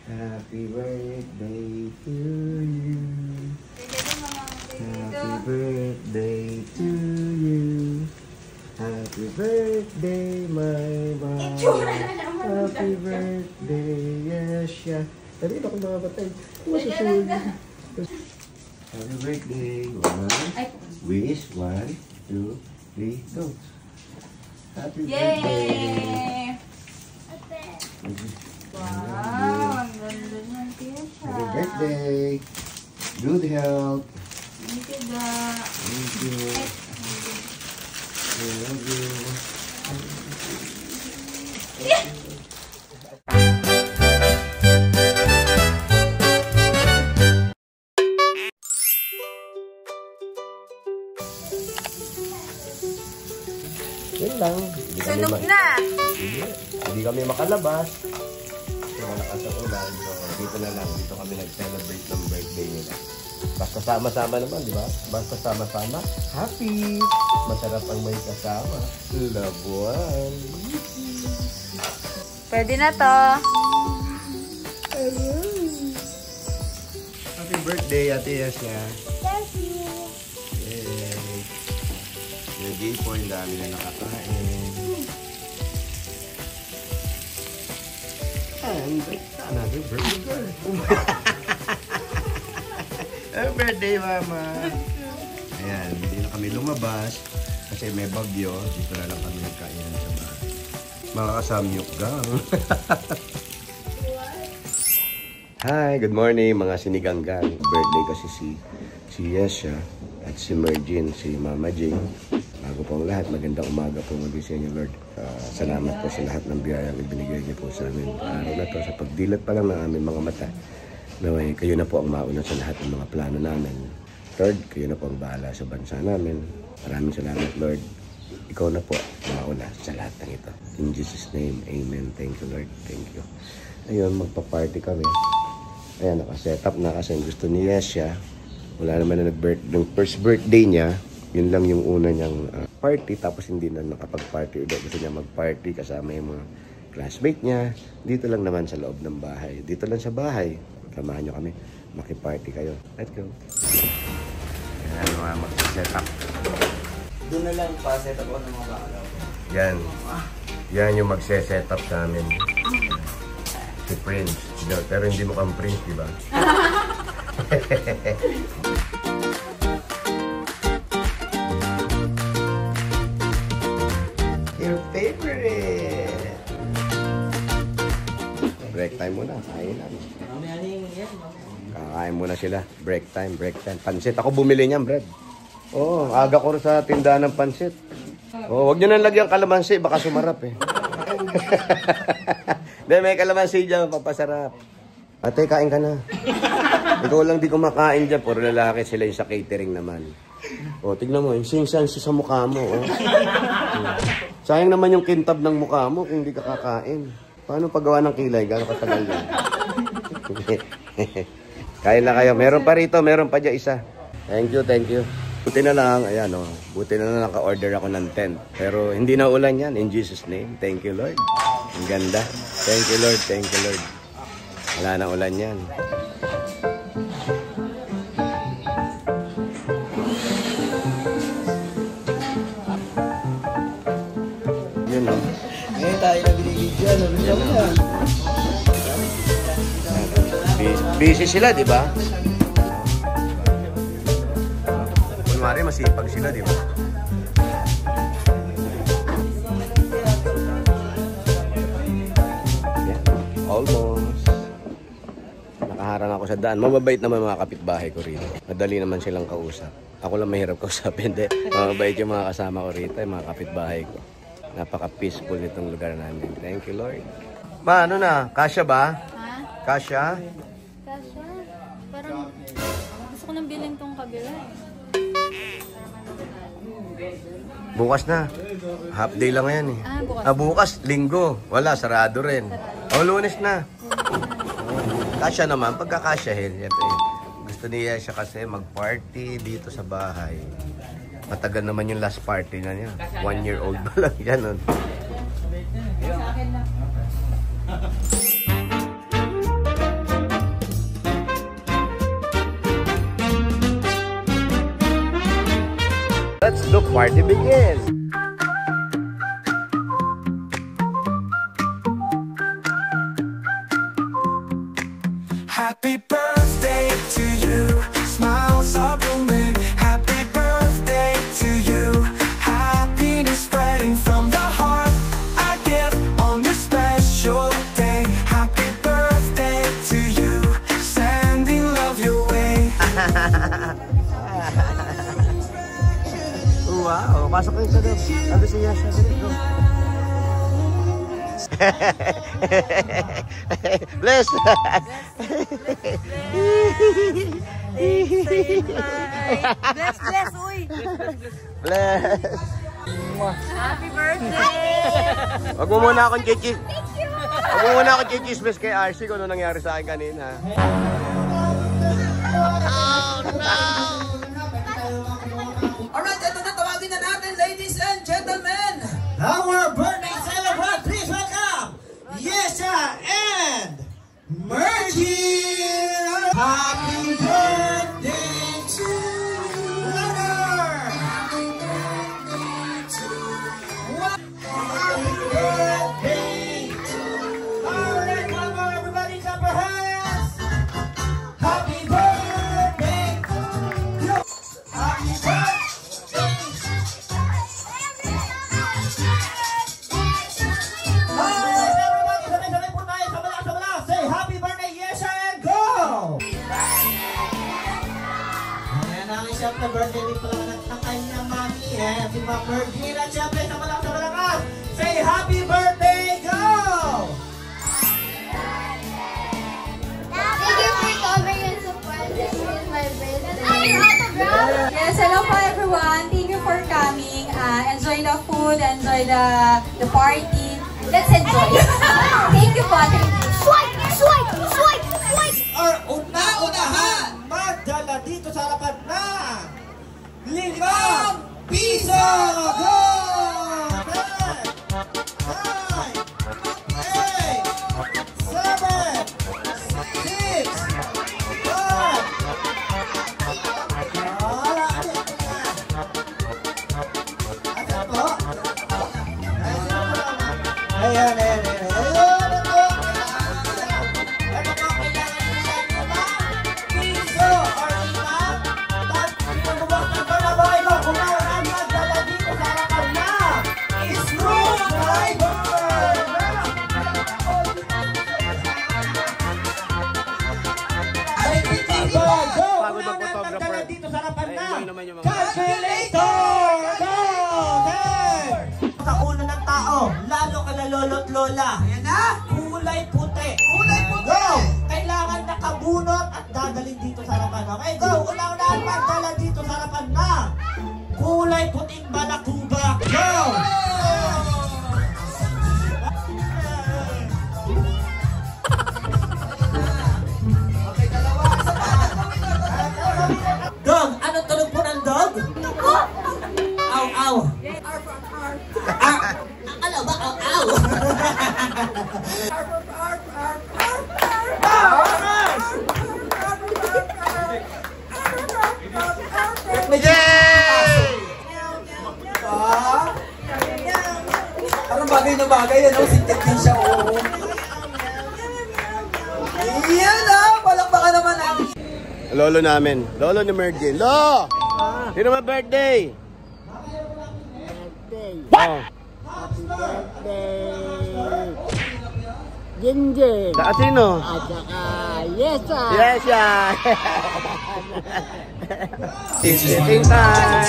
Happy birthday to you. Happy birthday to you. Happy birthday, my mama. Happy birthday, Yesha. Dali na kung makapatay. Masusunod. Happy birthday. Wish. 1, 2, 3, go. Happy birthday. Wow, ang ganda niyan, Yesha. Happy birthday. Good health. Thank you, Da. Thank you. I love you. Yun lang. Sunog na! Hindi kami makalabas. Malakas ang ulan. So, dito na lang. Dito kami nag-celebrate ng birthday nila. Basta sama-sama naman, di ba? Basta sama-sama, happy! Masarap ang may kasama. Love one. Pwede na to. Happy birthday, Ate Yesha. Thank you. Yay! Yung J-Point, dami na nakakain. And another birthday girl. Happy birthday, Mama! Ayan, hindi na kami lumabas kasi may bagyo. Dito na lang kami nagkainan sa bahay. Makakasamyok gang. Hi, good morning mga siniganggang. Birthday kasi si Yesha at si Mergin, si Mama Jane. Bago po ang lahat, magandang umaga po muli sa inyo, Lord. Salamat po sa lahat ng biyayang ibinigay niyo po sa amin. Araw na to, sa pagdilat pa lang ng aming mga mata. Naway, kayo na po ang mauna sa lahat ng mga plano namin. Lord, kayo na po ang bahala sa bansa namin. Maraming salamat, Lord. Ikaw na po mauna sa lahat ng ito. In Jesus' name, Amen. Thank you, Lord. Thank you. Ayun, magpa-party kami. Ayan, nakaset up na kasi gusto ni Yesha. Wala naman na nung first birthday niya. Yun lang yung una niyang party. Tapos hindi na nakapag-party ulit. Gusto niya mag-party kasama yung mga classmate niya. Dito lang naman sa loob ng bahay. Dito lang sa bahay. Samahan niyo kami. Maki-party kayo. Let's go. Ayan, mga mag-set up. Doon na lang pa-set up ako ng mga bakalaw. Yan. Yan yung mag-set up sa amin. Si Prince. Pero hindi mo kang Prince, di ba? Your favorite! Break time muna. Kain namin. Kakain muna sila. Break time, break time. Pansit. Ako bumili niyan, Brad. Oo, aga ko sa tindahan ng pansit. Oo, wag nyo nang lagyan kalamansi. Baka sumarap eh. Dahil may kalamansi dyan, papasarap. Ate, kain ka na. Ikaw lang di kumakain dyan. Puro lalaki sila yung sa catering naman. O, tignan mo, yung sing-sansi sa mukha mo. Oh. Sayang naman yung kintab ng mukha mo kung di ka kakain. Paano paggawa ng kilay? Gano'ng katagal yan? Kain na kayo. Meron pa rito, meron pa dyan isa. Thank you, thank you. Buti na lang, ayan o. Buti na lang naka-order ako ng tent. Pero hindi na ulan yan, in Jesus' name. Thank you, Lord. Ang ganda. Thank you, Lord. Thank you, Lord. Wala na ulan yan. Yun o. Ngayon tayo na binibigyan. Busy sila, di ba? Kunwari, masipag sila, di ba? Yeah, almost. Nakaharang ako sa daan. Mababait naman mga kapitbahay ko rito. Madali naman silang kausap. Ako lang mahirap kausapin. Hindi. Mababait yung mga kasama ko rito, yung mga kapitbahay ko. Napaka-peaceful nitong lugar namin. Thank you, Lord. Ma, ano na? Kasya ba? Ha? Kasya? Kasha? Parang gusto ko nang bilhin tong kabila. Bukas na. Half day lang yan eh. Bukas. Bukas, linggo. Wala, sarado rin. O, Lunes na. Kasya naman, pagkakasyahin. Gusto niya siya kasi mag-party dito sa bahay. Matagal naman yung last party na niya. 1 year old pa lang yan. party begins! Happy birthday to you, smiles are blooming. Happy birthday to you, happiness spreading from the heart. I give on this special day. Happy birthday to you, sending love your way. Wow, pasok kayo sa loob. Sabi si Yasha, go. Bless! Bless, uy! Bless! Happy birthday! Wag mo muna akong chichismis. Wag mo muna akong chichismis kay Archie kung ano nangyari sa akin kanina. Oh no! Alright, ito na, tawagin na natin, ladies and gentlemen, our birthday celebrant. Please welcome Yesha and Mergin. Happy birthday to you. Happy birthday to you. Happy birthday to you. Alright, come on, everybody, clap your hands. Happy birthday to you. Happy birthday. Siyempre, birthday week pala ng kanyang mami, si Ma'am Mergin. At siyempre, sa malakas, say happy birthday, go! Thank you for covering and supporting me in my birthday. Yes, hello po everyone. Thank you for coming. Enjoy the food, enjoy the party. Let's enjoy. Thank you po. Thank you. Swipe! Swipe! Swipe! Swipe! Or una-unahan, magdala dito sa harapan na 5 piso! Go! 10, 9, 8, 7, 6, 5. Ayan. Lalo ka na lolo't lola. Ayan na. Kulay puti. Kulay puti. Go! Kailangan nakabunot at dadalhin dito sa harapan. Okay, go! Unang-unang magdala dito sa harapan na kulay puting balakubak. Go! Okay, dalawa. Dog! Ano tunog po ng dog? Aw! Ano ba? Aw! Parang bagay na bagay, ano? Sintik din siya, oo. Iyan na! Palakpakan naman namin. Lolo namin. Lolo ni Mergin. Lo! Sino may birthday? What? Happy birthday! Jinjin! Sa sino? At saka Yesha! Yesha! It's eating time!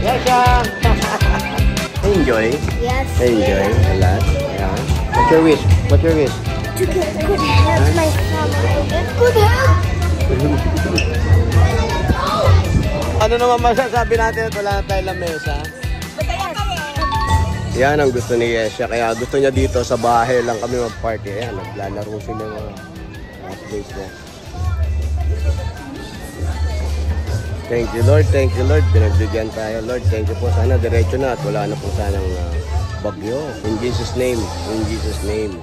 Yesha! Enjoy? Yes. Enjoy a lot? Yeah. What's your wish? What's your wish? To get good health, my family. Good health. Ano naman masasabi natin at wala na tayo lamesa? Yan ang gusto ni Yesha. Kaya gusto niya dito sa bahay lang kami mag-party. Ayan, naglalaro sila ng place niya. Thank you, Lord. Thank you, Lord. Pinagbigyan tayo, Lord. Thank you po. Sana diretso na at wala na po sanang bagyo. In Jesus' name. In Jesus' name.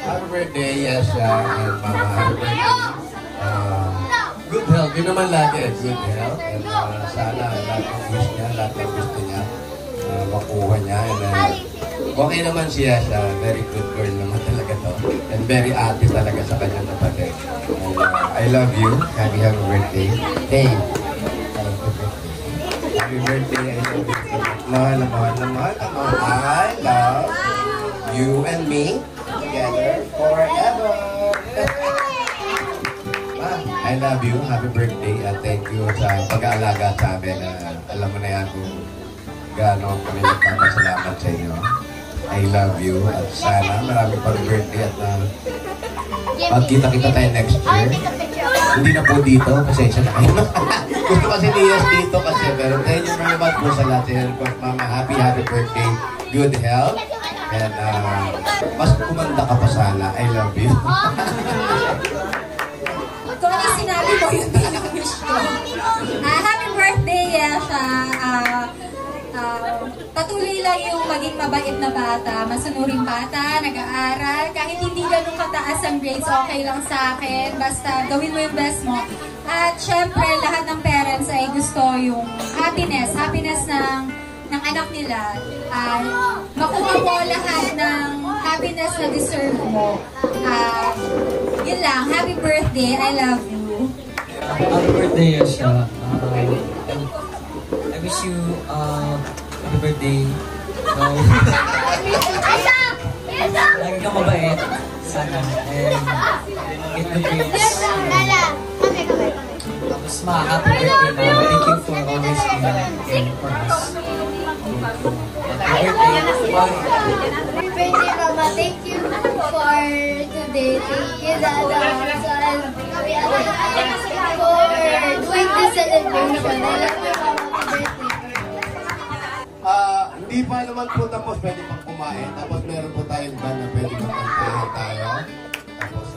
Happy birthday, yes, and Mama, happy birthday. Good health, yun naman lagi, good health. And sana lahat ng wish niya, lahat ng gusto niya, makuha niya. And okay naman siya, very good girl naman talaga to. And very ate talaga sa kanyang kapatid. And I love you, happy birthday. Hey, happy birthday, I love you. Mahal na mahal na mahal na mahal. I love you and me. Together forever. I love you. Happy birthday at thank you sa pag-aalaga sa amin. Alam mo na yan kung gaano kami nagpapasalamat sa inyo. I love you at sana marami pang birthday at magkita-kita tayo next year. Hindi na po dito, pasensya na kayo. Gusto kasi niyas dito kasi pero thank you very much po sa lahat. Mama, happy birthday. Good health. And mas kumanda ka pa sana. I love you. Kung ano sinabi mo, yun din yung wish ko. Happy birthday, Yesha. Patuloy lang yung maging mabait na bata, masunuring bata, nag-aaral. Kahit hindi ganun kataas ang grades, okay lang sa akin. Basta gawin mo yung best mo. At syempre, lahat ng parents ay gusto yung happiness ng anak nila. Makuha mo lahat ng happiness na deserve mo. Yun lang. Happy birthday. I love you. Happy birthday, Yasha. I wish you happy birthday. Lagi kang mabait. Sana. And get the grades. Tapos happy birthday na. Thank you for always being for us. Happy birthday, Mama. Thank you for today. Thank you, Dada. For doing the celebration. I love you, Mama. Happy birthday. Hindi pa naman po tapos, pwede pang kumain. Tapos meron po tayong band na pwede magkantahan tayo. Tapos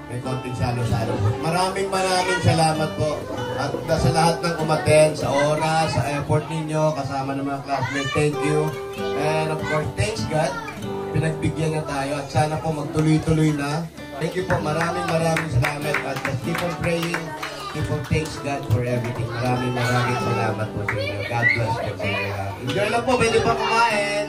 may konting salo-salo. Maraming salamat po. At sa lahat ng umaten, sa oras, sa effort ninyo, kasama ng mga classmates, thank you. And of course, thanks God. Pinagbigyan na tayo at sana po magtuloy-tuloy na. Thank you po. Maraming salamat. At just keep on praying. Keep on thanks God for everything. Maraming salamat po sa inyo. God bless po sa inyo. Enjoy lang po. Pwede pa kumain.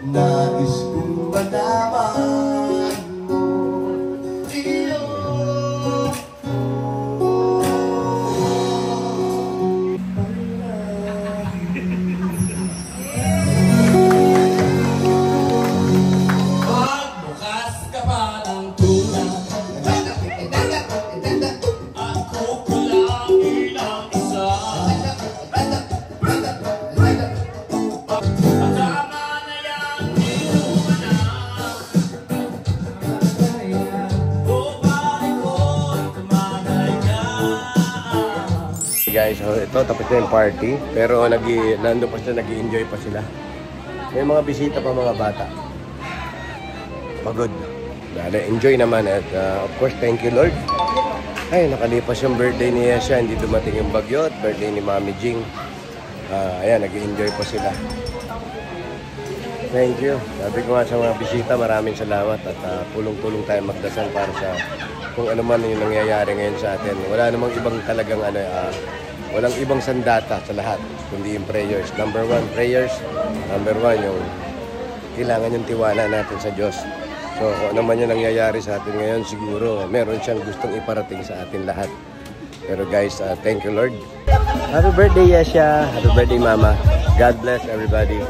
Nais kong malaman mo, guys. So, ito, tapos na yung party. Pero nandun pa sila, nag-i-enjoy pa sila. May mga bisita pa mga bata. Pagod. Enjoy naman at of course, thank you Lord. Ay, nakalipas yung birthday ni Yesha. Hindi dumating yung bagyo at birthday ni Mami Jing. Ayan, nag-i-enjoy pa sila. Thank you. Sabi ko nga sa mga bisita, maraming salamat at tulong-tulong tayo magdasal para sa kung ano man yung nangyayari ngayon sa atin. Wala namang ibang talagang walang ibang sandata sa lahat, kundi yung prayers. Number 1, prayers. Number 1, yung kailangan yung tiwala natin sa Diyos. So, kung ano man yung nangyayari sa atin ngayon, siguro meron siyang gustong iparating sa atin lahat. Pero guys, thank you Lord. Happy birthday, Yesha. Happy birthday, Mama. God bless everybody.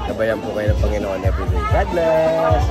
Sabayan po kayo ng Panginoon every day. God bless!